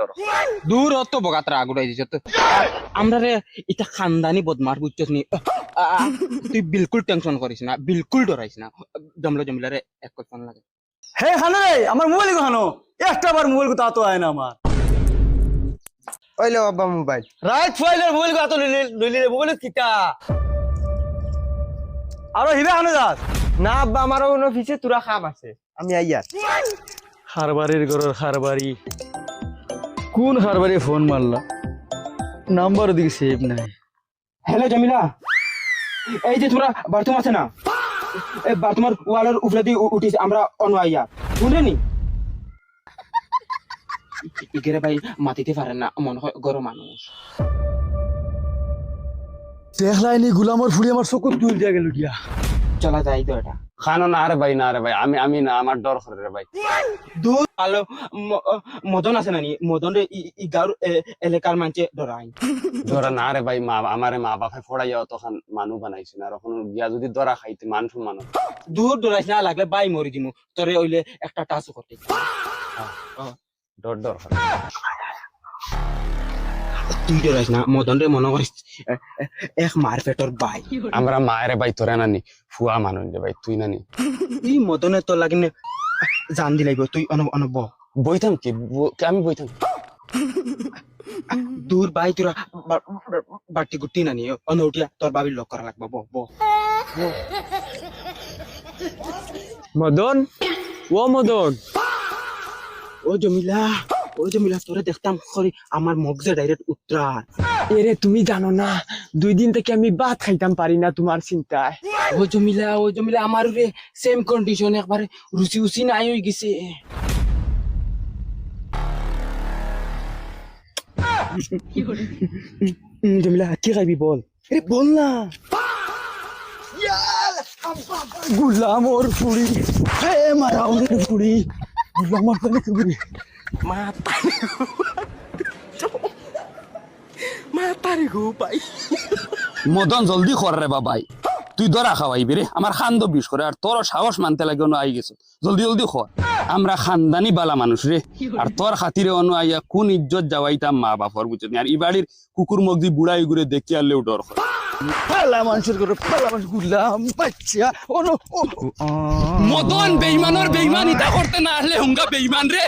ডর দূর অত বগাতরা আগুড়াই দিছ তো আমরা রে এটা খানদানি বদমার বুঝছস নি তুই বিলকুল টেনশন করিস না বিলকুল ডরাইস না জমলা রে এক কথা লাগে হে খানো রে আমার মোবাইল খানো একটা বার মোবাইল তা তো আয় না আমার ওইলো আব্বা মোবাইল রাইট ফাইলের মোবাইল তো লইলি রে মোবাইল কিটা আরো হিবে খানো যাস না আব্বা আমারও কোনো অফিসে তোরা কাম আছে আমি আইয়ার খারবারির ঘরের খারবারি কোন খারবারি ফোন মারলা নাম্বার দিকে সেভ নাই হ্যালো জমিলা এই যে তোমরা বাথরুম আছে না এই বাথরুমের ওয়ালের উপরে দিয়ে উঠিস আমরা অনওয়াইয়া শুনলেনি ইগেরে ভাই মাটিতে পারেন না মনে হয় গরম মানুষ দেখলাইনি গুলামর ফুড়ি আমার চকুত তুল দিয়া গেল গিয়া চলা যাই তো এটা খানো না রে ভাই আমি না আমার ডর করে রে ভাই দূর আলো মদন আছে নানি মদন রে ই গাঁর এলাকার মানুষে ডরাই ডরা না রে ভাই আমারে মা বাপে ফড়াইয়া তখন মানুষ বানাইছে না আর এখন গিয়া যদি ডরা খাইতে মানুষ মানুষ দূর ডরাইস না লাগলে বাই মরি দিমু তোরে ওইলে একটা টাচও করতে ডর করে তুই ডরাইস না মদন রে মনে করিস এক মার পেটর বাই আমরা মায়ের ভাই তোরা নানি ফুয়া মানুষ রে ভাই তুই নানি এই মদনে তোর লাগিনে জান দিলাইব তুই অনব বইতাম কি আমি বইতাম দূর বাই তোরা বাটি গুটি নানি অনুটিয়া তোর বাবির লক করা লাগবে ব মদন ও জমিলা তোরে দেখতাম খরি আমার মগজে ডাইরেক্ট উত্তরার এরে তুমি জানো না 2 দিন থেকে আমি ভাত খাইতাম পারি না তোমার চিন্তায় ও জমিলা আমার রে সেম কন্ডিশন একবারে রুচি নাই হয়ে গেছে জমিলা কি খাইবি বল আরে বল না গুলামর ফুড়ি হে মারাউনের ফুড়ি গুলামর তালে ফুড়ি মাতারে গো ভাই মদন জলদি কর রে বাবাই তুই দরা খাওয়াইবি রে আমার খান্দ বিষ করে আর তোর সাহস মানতে লাগে অন্য আই গেছো জলদি কর আমরা খানদানি বালা মানুষ রে আর তোর খাতিরে অন্য আইয়া কোন ইজ্জত যাওয়াইতাম মা বাপর বুঝছ আর ই বাড়ির কুকুর মগদি বুড়াই ঘুরে দেখি আনলেও ডর করে পালা মানুষের করে পালা মানুষ গুলাম বাচ্চা মদন বেইমানের বেইমানিতা করতে না হলে হুঙ্গা বেইমান রে